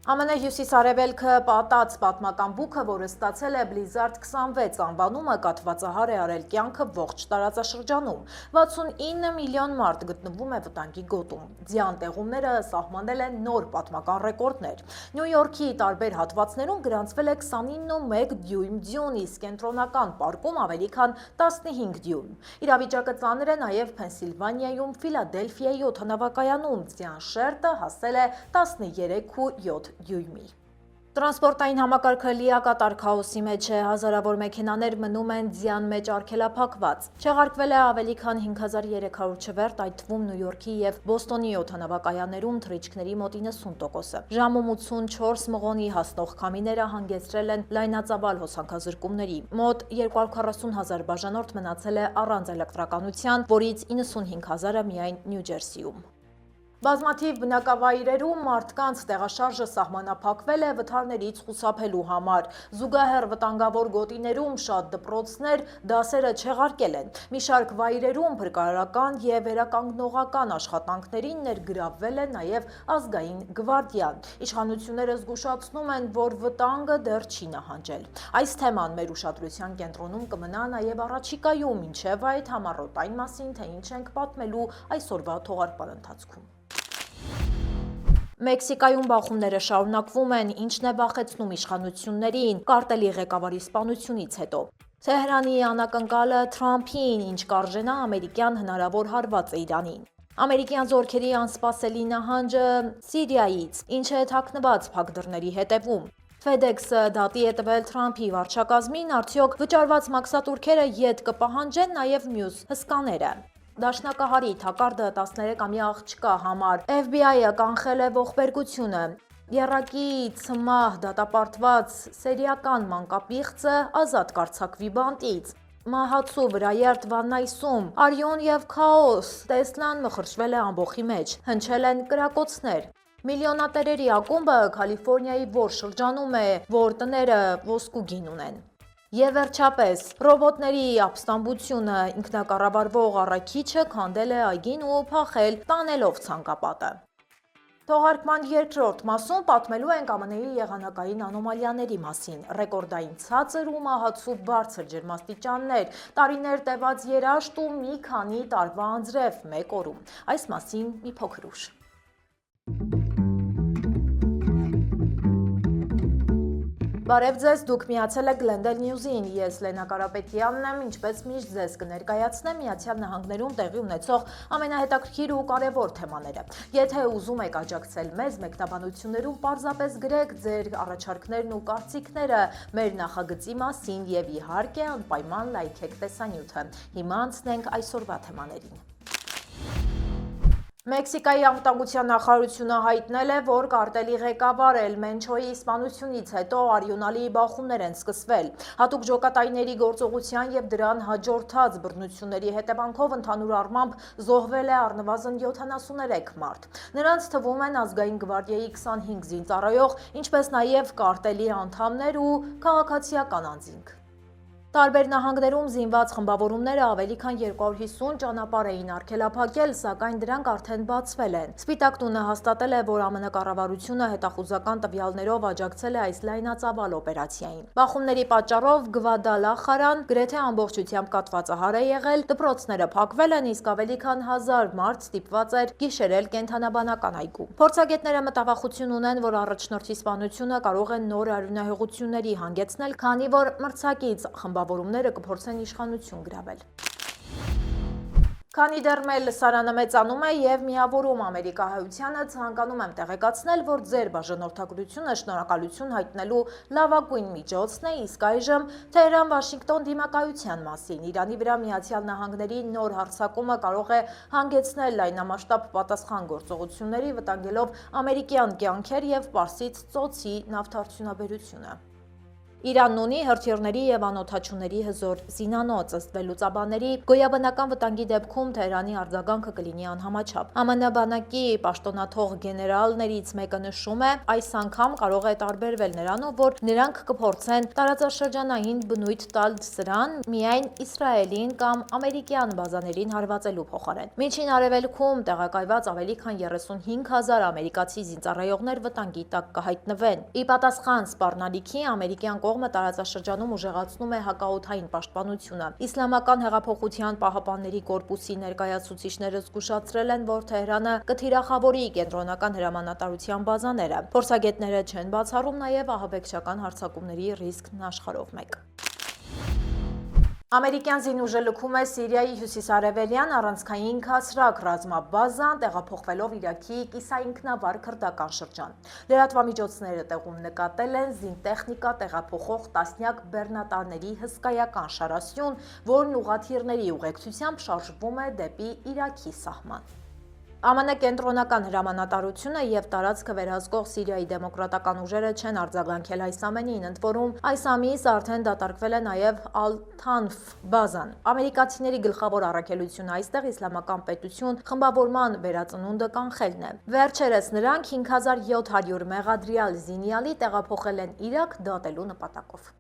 ԱՄՆ հյուսիս-արևելքը պատած պատմական բուքը, որը ստացել է Blizzard 26 անվանումը, կաթվածահար է արել կյանքը ողջ տարածաշրջանում։ 69 միլիոն մարդ գտնվում է վտանգի գոտում։ Ձյան տեղումները սահմանել են նոր պատմական ռեկորդներ։ Նյու Յորքի տարբեր հատվածներում գրանցվել է 29.1 դյույմ ձյուն, իսկ կենտրոնական պարկում ավելի քան 15 դյույմ։ Իրավիճակը ծանր է նաև Փենսիլվանիայում, Ֆիլադելֆիայի օդանավակայանում ձյան շերտը հասել է 13.7 դյույմի։ Տրանսպորտային համակարգը լիակատար քաոսի մեջ է, հազարավոր մեքենաներ մնում են ձյան մեջ արգելափակված։ Չեղարկվել է ավելի քան 5300 չվերթ, այդ թվում Նյու Յորքի եւ Բոստոնի օդանավակայաններում թռիչքների մոտ 90%-ը։ Ժամում 84 մղոնի հասնող քամիները հանգեցրել են լայնածավալ հոսանքազրկումների։ Մոտ 240,000 բաժանորդ մնացել է առանց էլեկտրականության, որից 95,000-ը միայն Նյու Ջերսիում։ Բազմաթիվ բնակավայրերում մարդկանց տեղաշարժը սահմանափակվել է վթարներից խուսափելու համար։ Զուգահեռ վտանգավոր գոտիներում շատ դպրոցներ դասերը չեղարկել են։ Մի շարք վայրերում փրկարարական եւ վերականգնողական աշխատանքներին ներգրավվել է նաեւ ազգային գվարդիան։ Իշխանությունները զգուշացնում են, որ վտանգը դեռ չի նահանջել։ Այս թեման մեր ուշադրության կենտրոնում կմնա նաեւ առաջիկայում, ինչեւ այդ համառոտ այն մասին, թե ինչ ենք պատմելու այսօրվա թողարկման ընթացքում։ Մեքսիկայում բախումները շարունակվում են, ինչն է վախեցնում իշխանություններին կարտելի ղեկավարի սպանությունից հետո։ Թեհրանի անակնկալը Թրամփին, ինչ կարժենա ամերիկյան հնարավոր հարված է Իրանին։ Ամերիկյան զորքերի անսպասելի նահանջը Սիրիայից, ինչ է թաքնված փակ դռների հետևում։ FedEx-ը դատի է տվել Թրամփի վարչակազմին, արդյոք վճարված մաքսատուրքերը ետ կպահանջեն նաև մյուս հսկաները։ Դաշնակահարի թակարդը 13-ամյա աղջկա համար FBI-ը կանխել է ողբերգությունը։ Եռակի ցմահ դատապարտված սերիական մանկապիղծը ազատ կարձակվի բանտից։ Մահացու վրայերթ Վաննայսում արյուն եւ քաոս, Տեսլան մխրճվել է ամբոխի մեջ, հնչել են կրակոցներ։ Միլիոնատերերի ակումբը Կալիֆոռնիայի որ շրջանում է, որ տները ոսկու գին ունեն։ Եվ վերջապես, ռոբոտների ապստամբությունը ինքնակառավարվող առաքիչը քանդել է այգին ու փախել, տանելով ցանկապատը։ Թողարկման երկրորդ մասում պատմելու ենք ԱՄՆ-ի եղանակային անոմալիաների մասին։ Ռեկորդային ցածր ու մահացու բարձր ջերմաստիճաններ, տարիներ տևած երաշտ ու մի քանի տարվա անձրև մեկ օրում։ Այս մասին մի փոքր ուշ։ Բարև ձեզ, դուք միացել եք Glendale News-ին, ես Լենա Կարապետյանն եմ, ինչպես միշտ ձեզ կներկայացնեմ Միացյալ Նահանգներում տեղի ունեցող ամենահետաքրքիր ու կարևոր թեմաները։ Եթե ուզում եք աջակցել մեզ, մեկնաբանություններում պարզապես գրեք ձեր առաջարկներն ու կարծիքները մեր նախագծի մասին եւ իհարկե անպայման լայքեք տեսանյութը։ Հիմա անցնենք այսօրվա թեմաներին։ Մեքսիկայի անվտանգության նախարարությունը հայտնել է, որ կարտելի ղեկավար El Menchoյի սպանությունից հետո արյունալի բախումներ են սկսվել։ Հատուկ ջոկատայինների գործողության եւ դրան հաջորդած բռնությունների հետևանքով ընդհանուր առմամբ զոհվել է առնվազն 73 մարդ։ Նրանց թվում են ազգային գվարդիայի 25 զինծառայող, ինչպես նաեւ կարտելի անդամներ ու քաղաքացիական անձինք։ Տարբեր նահանգներում զինված խմբավորումները ավելի քան 250 ճանապարհ էին արգելափակել, սակայն դրանք արդեն բացվել են։ Սպիտակ տունը հաստատել է, որ ԱՄՆ կառավարությունը հետախուզական տվյալներով աջակցել է այս լայնածավալ օպերացիային։ Բախումների պատճառով Գվադալախարան գրեթե ամբողջությամբ կաթվածահար է եղել, դպրոցները փակվել են, իսկ ավելի քան 1000 մարդ ստիպված էր գիշերել կենթանաբանական այգու։ Փորձագետները մտավախություն ունեն, որ առաջնորդի սպանությունը կարող է նոր արյունահեղությունների հանգեցնել, քանի որ մրցակից խմբավորումները կփորձեն իշխանություն գրավել։ Քանի դեռ մեր լսարանը մեծանում է եւ միավորում ամերիկահայությանը, ցանկանում եմ տեղեկացնել, որ ձեր բաժանորդագրությունը շնորհակալություն հայտնելու լավագույն միջոցն է, իսկ այժմ Թեհրան-Վաշինգտոն դիմակայության մասին։ Իրանի վրա Միացյալ Նահանգների նոր հարձակումը կարող է հանգեցնել լայնամասշտաբ պատասխան գործողությունների, վտանգելով ամերիկյան կյանքեր եւ Պարսից ծոցի նավթարդյունաբերությունը։ Իրանն ունի հրթիռների եւ անօդաչուների հզոր զինանոց, ըստ վերլուծաբանների, գոյաբանական վտանգի դեպքում Թեհրանի արձագանքը կլինի անհամաչափ։ ԱՄՆ բանակի պաշտոնաթող գեներալներից մեկը նշում է, այս անգամ կարող է տարբերվել նրանով, որ նրանք կփորձեն տարածաշրջանային բնույթ տալ սրան միայն Իսրայելին կամ ամերիկյան բազաներին հարվածելու փոխարեն։ Միջին Արևելքում տեղակայված ավելի քան 35,000 ամերիկացի զինծառայողներ վտանգի տակ կհայտնվեն։ Ի պատասխան սպառնալիքի ամերիկյան կողմը տարածաշրջանում ուժեղացնում է հակաօդային պաշտպանությունը։ Իսլամական հեղափոխության պահապանների կորպուսի ներկայացուցիչները զգուշացրել են, որ Թեհրանը կթիրախավորի կենտրոնական հրամանատարության բազաները։ Փորձագետները չեն բացառում նաև ահաբեկչական հարձակումների ռիսկն աշխարհով մեկ։ Ամերիկյան զինուժը լքում է Սիրիայի հյուսիսարևելյան առանցքային քասրակ ռազմաբազան, տեղափոխվելով Իրաքի կիսաինքնավար քրդական շրջան։ Լրատվամիջոցները տեղում նկատել են զինտեխնիկա տեղափոխող տասնյակ բեռնատարների հսկայական շարասյուն, որն ուղղաթիռների ուղեկցությամբ շարժվում է դեպի Իրաքի սահման։ ԱՄՆ կենտրոնական հրամանատարությունը եւ տարածքը վերահսկող Սիրիայի դեմոկրատական ուժերը չեն արձագանքել այս ամենին, ընդ որում այս ամիս արդեն դատարկվել է նաեւ Al-Tanf բազան։ Ամերիկացիների գլխավոր առաքելությունը այստեղ իսլամական պետություն խմբավորման վերածնունդը կանխելն է։ Վերջերս նրանք 5700 մեղադրյալ զինյալի տեղափոխել են Իրաք դատելու նպատակով։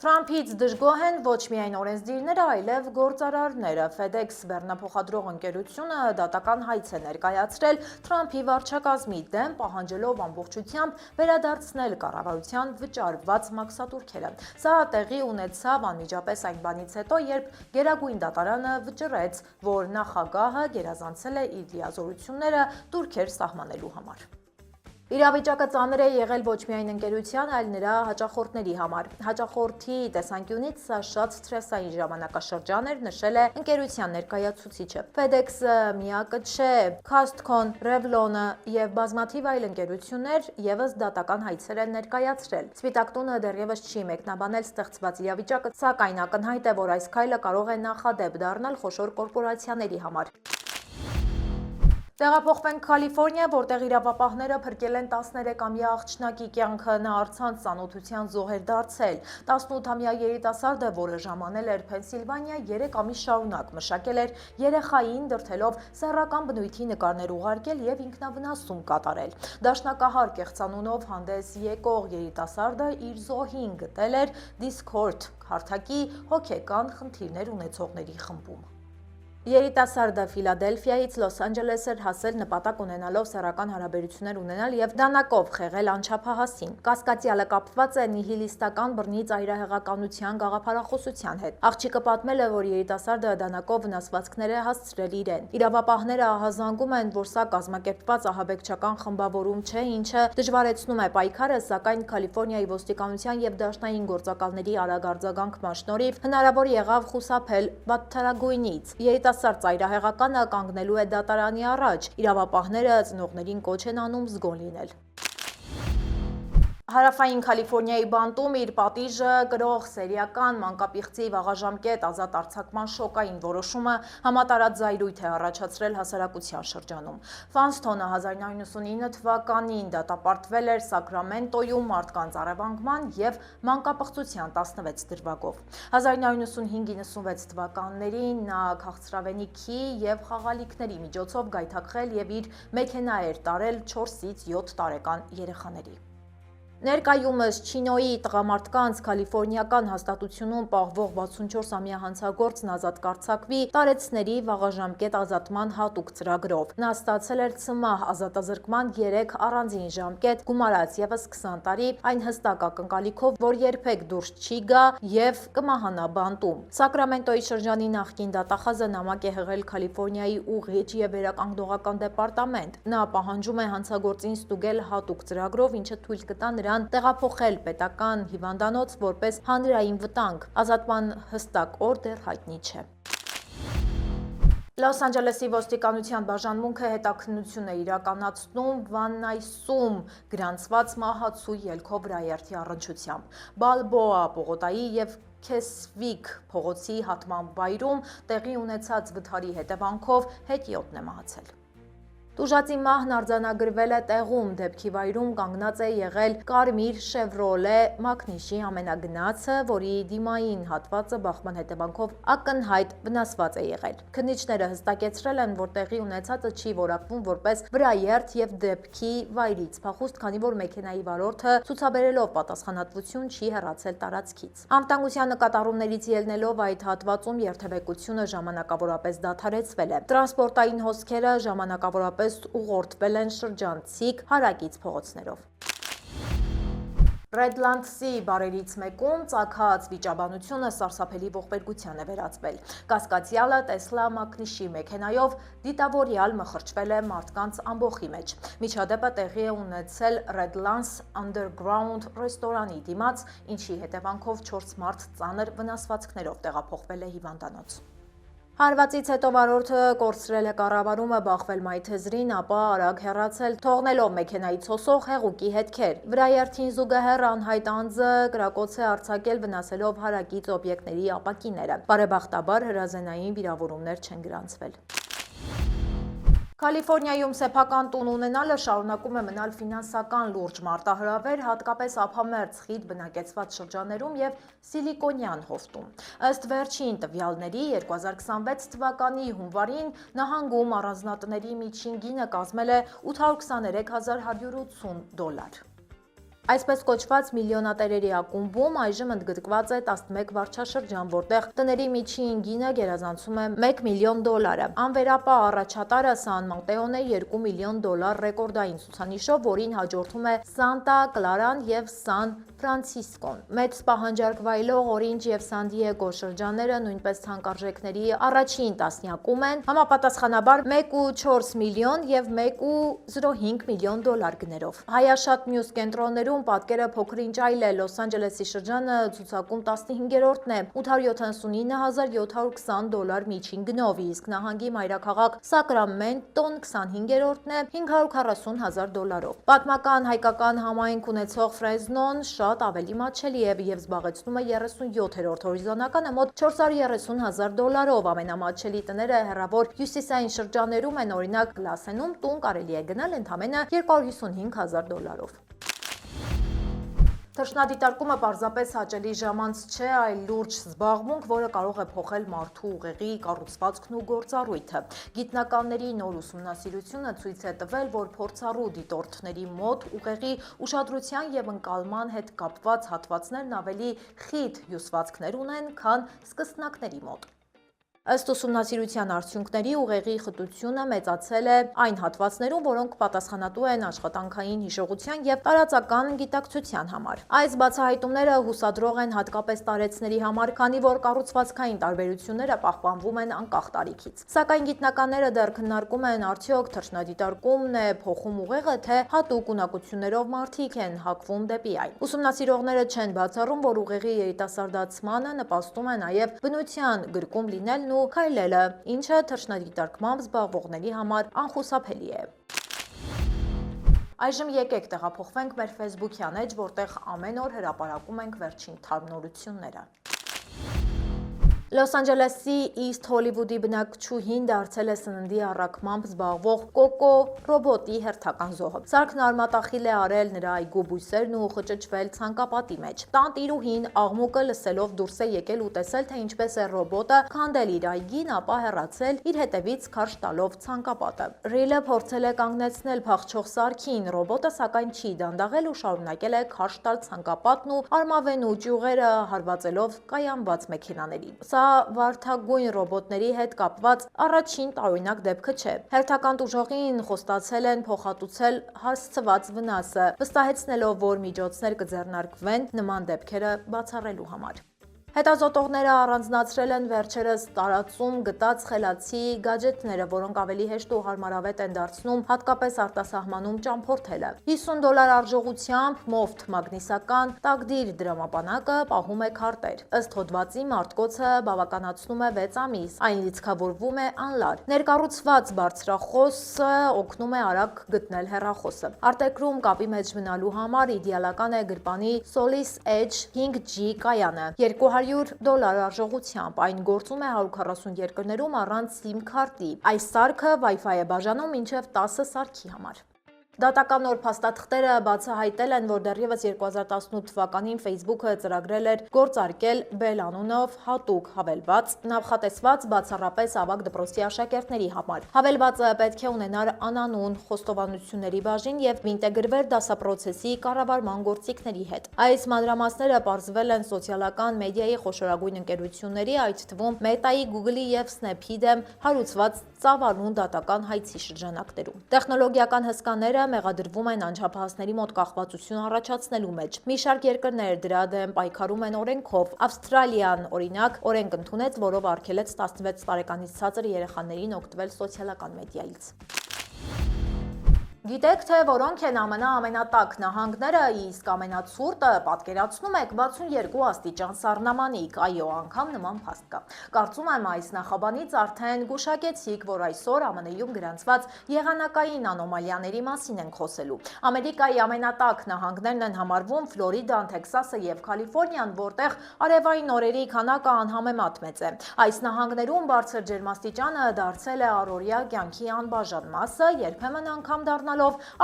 Թրամփից դժգոհ են ոչ միայն օրենսդիրները, այլև գործարարները։ FedEx բեռնափոխադրող ընկերությունը դատական հայց է ներկայացրել Թրամփի վարչակազմի դեմ, պահանջելով ամբողջությամբ վերադարձնել կառավարության վճարված մաքսատուրքերը։ Սա տեղի ունեցավ անմիջապես այն բանից հետո, երբ Գերագույն դատարանը վճռեց, որ նախագահը գերազանցել է իր լիազորությունները տուրքեր սահմանելու համար։ Իրավիճակը ծանր է եղել ոչ միայն ընկերության, այլ նրա հաճախորդների համար։ Հաճախորդի տեսանկյունից սա շատ սթրեսային ժամանակաշրջան էր, նշել է ընկերության ներկայացուցիչը։ FedEx-ը միակը չէ, Costco-ն, Revlon-ը եւ բազմաթիվ այլ ընկերություններ եւս դատական հայցեր են ներկայացրել։ Սպիտակ տունը դեռևս չի մեկնաբանել ստեղծված իրավիճակը, սակայն ակնհայտ է, որ այս քայլը կարող է նախադեպ դառնալ խոշոր կորպորացիաների համար։ Տեղափոխվենք Կալիֆոռնիա, որտեղ իրավապահները փրկել են 13-ամյա աղջնակի կյանքը, նա առցանց ծանոթության զոհ էր դարձել։ 18-ամյա երիտասարդը, որը ժամանել էր Փենսիլվանիա 3 ամիս շարունակ, մշակել էր երեխային, դրդելով սեռական բնույթի նկարներ ուղարկել եւ ինքնավնասում կատարել։ Դաշնակահար կեղծանունով հանդես եկող երիտասարդը իր զոհին գտել էր Discord հարթակի հոգեկան խնդիրներ ունեցողների խմբում։ Երիտասարդը Ֆիլադելֆիայից Լոս Անջելես էր հասել նպատակ ունենալով սեռական հարաբերություններ ունենալ եւ դանակով խեղել անչափահասին։ Կասկածյալը կապված է նիհիլիստական բռնի ծայրահեղականության գաղափարախոսության հետ։ Աղջիկը պատմել է, որ երիտասարդը դանակով վնասվածքներ է հասցրել իրեն։ Իրավապահները ահազանգում են, որ սա կազմակերպված ահաբեկչական խմբավորում չէ, ինչը դժվարեցնում է պայքարը, սակայն Կալիֆոռնիայի ոստիկանության եւ դաշնային գործակալների արագ արձագանքման շնորհիվ հնարավոր եղավ խուսափել բացառագույնից։ Երիտասարդ ծայրահեղականը կանգնելու է դատարանի առաջ։ Իրավապահները ծնողներին կոչ են անում զգոն լինել։ Հարավային Կալիֆոռնիայի բանտում իր պատիժը կրող սերիական մանկապիղծի վաղաժամկետ ազատ արձակման շոկային որոշումը համատարած զայրույթ է առաջացրել հասարակության շրջանում։ Ֆանստոնը 1999 թվականին դատապարտվել էր Սակրամենտոյում մարդկանց առևանգման եւ մանկապղծության 16 դրվագով։ 1995-96 թվականներին նա քաղցրավենիքի եւ խաղալիքների միջոցով գայթակղել եւ իր մեքենա էր տարել 4-ից 7 տարեկան երեխաների։ Ներկայումս Չինոյի տղամարդկանց կալիֆոռնիական հաստատությունում պահվող 64-ամյա հանցագործն ազատ կարձակվի տարեցների վաղաժամկետ ազատման հատուկ ծրագրով։ Նա ստացել էր ցմահ ազատազրկման 3 առանձին ժամկետ, գումարած եւս 20 տարի, այն հստակ ակնկալիքով, որ երբեք դուրս չի գա եւ կմահանա բանտում։ Սակրամենտոյի շրջանի նախկին դատախազը նամակ է հղել Կալիֆոռնիայի ուղիղ եւ վերականգնողական դեպարտամենտ։ Նա պահանջում է հանցագործին ստուգել հատուկ ծրագրով, ինչը թույլ կտա նրան տեղափոխել պետական հիվանդանոց որպես հանրային վտանգ։ Ազատման հստակ օր դեռ հայտնի չէ։ Լոս Անջելեսի ոստիկանության բաժանմունքը հետաքննություն է իրականացնում Վաննայսում գրանցված մահացու ելքով վրայերթի առնչությամբ։ Բալբոա պողոտայի եւ Քեսվիկ փողոցի հատման վայրում տեղի ունեցած վթարի հետևանքով հետիոտն է մահացել։ Տուժածի մահն արձանագրվել է տեղում, դեպքի վայրում կանգնած է եղել կարմիր Chevrolet մակնիշի ամենագնացը, որի դիմային հատվածը բախման հետևանքով ակնհայտ վնասված է եղել։ Քննիչները հստակեցրել են, որ տեղի ունեցածը չի որակվում որպես վրաերթ եւ դեպքի վայրից փախուստ, քանի որ մեքենայի վարորդը ցուցաբերելով պատասխանատվություն չի հեռացել տարածքից։ Անվտանգության նկատառումներից ելնելով այդ հատվածում երթևեկությունը ժամանակավորապես դադարեցվել է։ Տրանսպորտային հոսքերը ժամանակավորապես ուղղորդվել են շրջանցիկ հարակից փողոցներով։ Redlands-ի բարերից մեկում ծագած վիճաբանությունը սարսափելի ողբերգության է վերածվել։ Կասկածյալը Tesla մակնիշի մեքենայով դիտավորյալ մխրճվել է մարդկանց ամբոխի մեջ։ Միջադեպը տեղի է ունեցել Redlands Underground ռեստորանի դիմաց, ինչի հետևանքով 4 մարդ ծանր վնասվածքներով տեղափոխվել է հիվանդանոց։ Հարվածից հետո վարորդը կորցրել է կառավարումը, բախվել մայթեզրին, ապա արագ հեռացել, թողնելով մեքենայից հոսող հեղուկի հետքեր։ Վրաերթին զուգահեռ անհայտ անձը կրակոց է արձակել, վնասելով հարակից օբյեկտների ապակիները։ Բարեբախտաբար հրազենային վիրավորումներ չեն գրանցվել։ Կալիֆոռնիայում սեփական տուն ունենալը շարունակում է մնալ ֆինանսական լուրջ մարտահրավեր, հատկապես ափամերձ խիտ բնակեցված շրջաններում եւ Սիլիկոնյան հովտում։ Ըստ վերջին տվյալների 2026 թվականի հունվարին նահանգում առանձնատների միջին գինը կազմել է $833,180։ Այսպես կոչված միլիոնատերերի ակումբում այժմ ընդգրկված է 11 վարչաշրջան, որտեղ տների միջին գինը գերազանցում է $1 միլիոն։ Անվերապահ առաջատարը Սան Մատեոն է $2 միլիոն ռեկորդային ցուցանիշով, որին հաջորդում է Սանտա Կլարան եւ Սան Ֆրանցիսկոն։ Մեծ պահանջարկ վայելող Օրինջ եւ Սան Դիեգո շրջանները նույնպես ցանկարժեքների առաջին տասնյակում են, համապատասխանաբար $1.4 միլիոն եւ $1.05 միլիոն գներով։ Հայաշատ մյուս կենտրոններում պատկերը փոքր-ինչ այլ է։ Լոս Անջելեսի շրջանը ցուցակում 15-րդն է $879,720 միջին գնով, իսկ նահանգի մայրաքաղաք Սակրամենտոն 25-րդն է $540,000։ Պատմական հայկական համայնք ունեցող Ֆրեզնոն շատ ավելի մատչելի է եւ զբաղեցնում է 37-րդ հորիզոնականը մոտ $430,000։ Ամենամատչելի տները հեռավոր հյուսիսային շրջաններում են, օրինակ Լասենում տուն կարելի է գնել ընդամենը $255,000։ Թռչնադիտարկումը պարզապես հաճելի ժամանց չէ, այլ լուրջ զբաղմունք, որը կարող է փոխել մարդու ուղեղի կառուցվածքն ու գործառույթը։ Գիտնականների նոր ուսումնասիրությունը ցույց է տվել, որ փորձառու դիտորդների մոտ ուղեղի ուշադրության եւ ընկալման հետ կապված հատվածներն ավելի խիտ հյուսվածքներ ունեն, քան սկսնակների մոտ։ Ըստ ուսումնասիրության արդյունքների ուղեղի խտությունը մեծացել է այն հատվածներում, որոնք պատասխանատու են աշխատանքային հիշողության եւ տարածական գիտակցության համար։ Այս բացահայտումները հուսադրող են հատկապես տարեցների համար, քանի որ կառուցվածքային տարբերությունները պահպանվում են անկախ տարիքից։ Սակայն գիտնականները դեռ քննարկում են, արդյոք թռչնադիտարկումն է փոխում ուղեղը, թե հատուկ ունակություններով մարդիկ են հակվում դեպի այն։ Ուսումնասիրողները չեն բացառում, որ ուղեղի երիտասարդացմանը նպաստում է նաեւ բնության գրկում լինելն ու քայլելը, ինչը թռչնադիտարկմամբ զբաղվողների համար անխուսափելի է։ Այժմ եկեք տեղափոխվենք մեր Facebook-յան էջ, որտեղ ամեն օր հրապարակում ենք վերջին թարմնորությունները։ Լոս Անջելեսի East Hollywood-ի բնակչուհին դարձել է սննդի առաքմամբ զբաղվող Կոկո ռոբոտի հերթական զոհը։ Սարքն արմատախիլ է արել նրա այգու բույսերն ու խճճվել ցանկապատի մեջ։ Տանտիրուհին աղմուկը լսելով դուրս է եկել ու տեսել, թե ինչպես է ռոբոտը քանդել իր այգին, ապա հեռացել իր հետևից քարշ տալով ցանկապատը։ Ռիլը փորձել է կանգնեցնել փախչող սարքին, ռոբոտը սակայն չի դանդաղել ու շարունակել է քարշ տալ ցանկապատն ու արմավենու ճյուղերը հարվածելով կայանված մեքենաներին։ Սա վարդագույն ռոբոտների հետ կապված առաջին տարօրինակ դեպքը չէ։ Հերթական տուժողին խոստացել են փոխհատուցել հասցված վնասը, վստահեցնելով, որ միջոցներ կձեռնարկվեն նման դեպքերը բացառելու համար։ Հետազոտողները առանձնացրել են վերջերս տարածում գտած խելացի գադջետները, որոնք ավելի հեշտ ու հարմարավետ են դարձնում հատկապես արտասահմանում ճամփորդելը։ $50 արժողությամբ մոֆտ մագնիսական տակդիր դրամապանակը պահում է քարտեր։ Ըստ հոդվածի մարդկոցը բավականացնում է 6 ամիս, այն լիցքավորվում է անլար։ Ներկառուցված բարձրախոսը օգնում է արագ գտնել հեռախոսը։ Արտերկրում կապի մեջ մնալու համար իդեալական է գրպանի Solis Edge 5G կայանը։ $100 արժողությամբ, այն գործում է 140 երկրներում առանց SIM քարտի։ Այս սարքը Wi-Fi է բաժանում մինչև 10 սարքի համար։ Դատական նոր փաստաթղթերը բացահայտել են, որ դեռևս 2018 թվականին Facebook-ը ծրագրել էր գործարկել Bell անունով հատուկ հավելված, նախատեսված բացառապես ավագ դպրոցի աշակերտների համար։ Հավելվածը պետք է ունենար անանուն խոստովանությունների բաժին եւ ինտեգրվեր դասապրոցեսի կառավարման գործիքների հետ։ Այս մանրամասները պարզվել են սոցիալական մեդիայի խոշորագույն ընկերությունների, այդ թվում Meta-ի, Google-ի եւ Snap-ի դեմ հարուցված ծավալուն դատական հայցի շրջանակներում։ Տեխնոլոգիական հսկաները մեղադրվում են անչափահասների մոտ կախվածություն առաջացնելու մեջ։ Մի շարք երկրներ դրա դեմ պայքարում են օրենքով։ Ավստրալիան, օրինակ, օրենք ընդունեց, որով արգելեց 16 տարեկանից ցածր երեխաներին օգտվել սոցիալական մեդիայից։ Գիտեք, թե որոնք են ԱՄՆ ամենատաք նահանգները, իսկ ամենացուրտը պատկերացնում եք 62 աստիճան սառնամանիք, այո, անգամ նման փաստ կա։ Կարծում եմ այս նախաբանից արդեն գուշակեցիք, որ այսօր ԱՄՆ-ում գրանցված եղանակային անոմալիաների մասին ենք խոսելու։ Ամերիկայի ամենատաք նահանգներն են համարվում Ֆլորիդան, Թեքսասը եւ Կալիֆոռնիան, որտեղ արևային օրերի քանակը անհամեմատ մեծ է։ Այս նահանգներում բարձր ջերմաստիճանը դարձել է առօրյա կյանքի անբաժան մասը, երբեմն անգամ դառնալով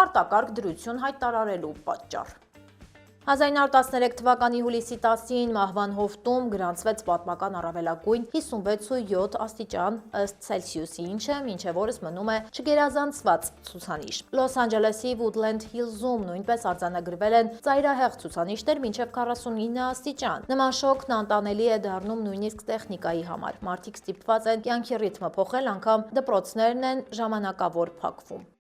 արտակարգ դրություն հայտարարելու պատճառ։ 1913 թվականի հուլիսի 10-ին մահվան հովտում գրանցվեց պատմական առավելագույն 56.7 աստիճան ըստ Ցելսիուսի, ինչը մինչև օրս մնում է չգերազանցված ցուցանիշ։ Լոս Անջելեսի Woodland Hills-ում նույնպես արձանագրվել են ծայրահեղ ցուցանիշներ մինչև 49 աստիճան։ Նման շոկն անտանելի է դառնում նույնիսկ տեխնիկայի համար։ Մարդիկ ստիպված են կյանքի ռիթմը փոխել, անգամ դպրոցներն են ժամանակավոր փակվում։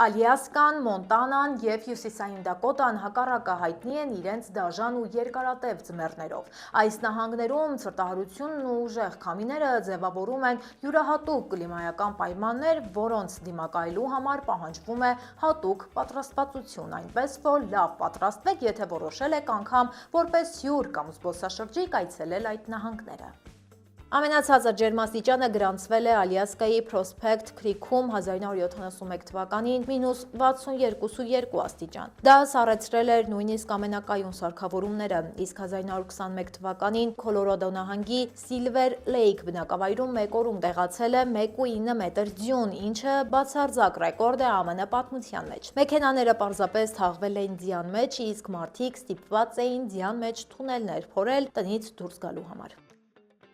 Ալյասկան, Մոնտանան եւ Հյուսիսային Դակոտան հակառակը հայտնի են իրենց դաժան ու երկարատև ձմեռներով։ Այս նահանգներում ցրտահարությունն ու ուժեղ քամիները ձևավորում են յուրահատուկ կլիմայական պայմաններ, որոնց դիմակայելու համար պահանջվում է հատուկ պատրաստվածություն, այնպես որ լավ պատրաստվեք, եթե որոշել եք անգամ որպես հյուր կամ զբոսաշրջիկ այցելել այդ նահանգները։ Ամենացածր ջերմաստիճանը գրանցվել է Ալյասկայի Prospect Creek-ում 1971 թվականին -62.2 աստիճան։ Դա սառեցրել էր նույնիսկ ամենակայուն սարքավորումները, իսկ 1921 թվականին Քոլորադո նահանգի Silver Lake բնակավայրում մեկ օրում տեղացել է 1.9 մետր ձյուն, ինչը բացարձակ ռեկորդ է ԱՄՆ պատմության մեջ։ Մեքենաները պարզապես թաղվել էին ձյան մեջ, իսկ մարդիկ ստիպված էին ձյան մեջ թունելներ փորել տնից դուրս գալու համար։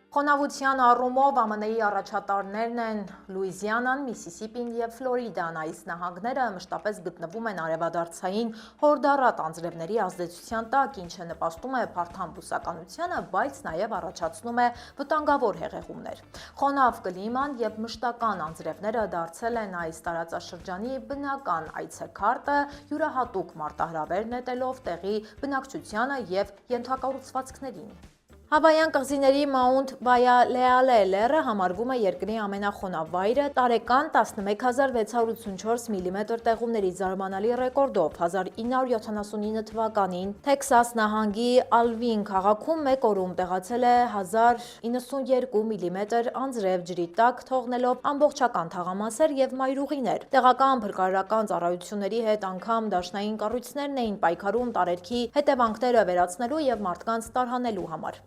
Խոնավության առումով ԱՄՆ-ի առաջատարներն են Լուիզիանան, Միսիսիպին եւ Ֆլորիդան։ Այս նահանգները մշտապես գտնվում են արևադարձային հորդառատ անձրևների ազդեցության տակ, ինչը նպաստում է փարթամ բուսականությանը, բայց նաեւ առաջացնում է վտանգավոր հեղեղումներ։ Խոնավ կլիման եւ մշտական անձրևները դարձել են այս տարածաշրջանի բնական այցեքարտը, յուրահատուկ մարտահրավեր նետելով տեղի բնակչությանը եւ ենթակառուցվածքներին։ Հավայան կղզիների Մաունտ Բայալեալե լեռը համարվում է երկրի ամենախոնավ վայրը տարեկան 11684 մմ տեղումների զարմանալի ռեկորդով։ 1979 թվականին Թեքսաս նահանգի Ալվին քաղաքում մեկ օրում տեղացել է 1092 մմ անձրև ջրի տակ, թողնելով ամբողջական թաղամասեր եւ մայրուղիներ։ Տեղական փրկարարական ծառայությունների հետ անգամ դաշնային կառույցներն էին պայքարում տարերքի հետևանքները վերացնելու եւ մարդկանց տարհանելու համար։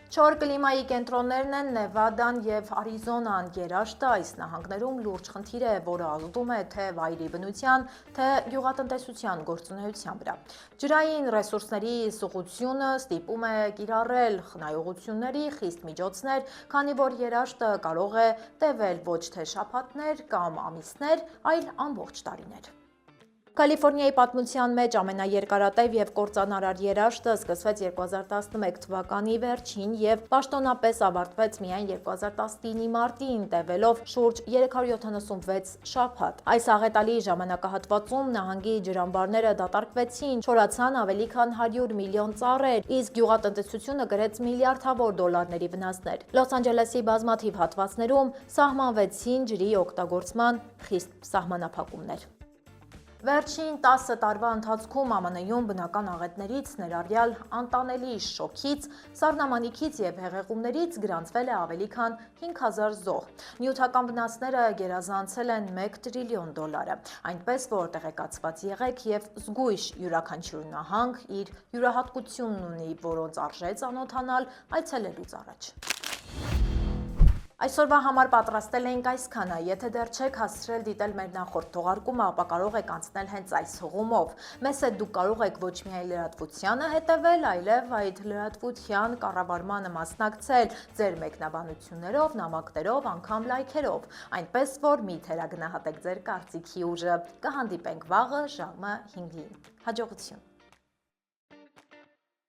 Չոր կլիմայի կենտրոններն են Նևադան եւ Արիզոնան։ Երաշտը այս նահանգներում լուրջ խնդիր է, որը ազդում է թե վայրի բնության, թե գյուղատնտեսության գործունեության վրա։ Ջրային ռեսուրսների սուղությունը ստիպում է կիրառել խնայողությունների խիստ միջոցներ, քանի որ երաշտը կարող է տևել ոչ թե շաբաթներ կամ ամիսներ, այլ ամբողջ տարիներ։ Կալիֆոռնիայի պատմության մեջ ամենաերկարատև եւ կործանարար երաշտը սկսվեց 2011 թվականի վերջին եւ պաշտոնապես ավարտվեց միայն 2019-ի մարտին, տևելով շուրջ 376 շաբաթ։ Այս աղետալի ժամանակահատվածում նահանգի ջրամբարները դատարկվեցին, չորացան ավելի քան 100 միլիոն ծառեր, իսկ գյուղատնտեսությունը գրեց միլիարդավոր դոլարների վնասներ։ Լոս Անջելեսի բազմաթիվ հատվածներում սահմանվեցին ջրի օգտագործման խիստ սահմանափակումներ։ Վերջին 10 տարվա ընթացքում ԱՄՆ-ում բնական աղետներից, ներառյալ անտանելի շոքից, սառնամանիքից եւ հեղեղումներից գրանցվել է ավելի քան 5000 զոհ։ Նյութական վնասները գերազանցել են $1 տրիլիոն։ Այնպես որ տեղեկացված եղեք եւ զգույշ յուրաքանչյուր նահանգ իր յուրահատկությունն ունի, որոնց արժե ծանոթանալ այցելելուց առաջ։ Այսօրվա համար պատրաստել էինք այսքանը, եթե դեռ չեք հասցրել դիտել մեր նախորդ թողարկումը, ապա կարող եք անցնել հենց այս հղումով։ Մեզ հետ դուք կարող եք ոչ միայն լրատվությանը հետևել, այլև այդ լրատվության կառավարմանը մասնակցել ձեր մեկնաբանություններով, նամակներով, անգամ լայքերով, այնպես որ մի թերագնահատեք ձեր կարծիքի ուժը։ Կհանդիպենք վաղը ժամը 5-ին։ Հաջողություն։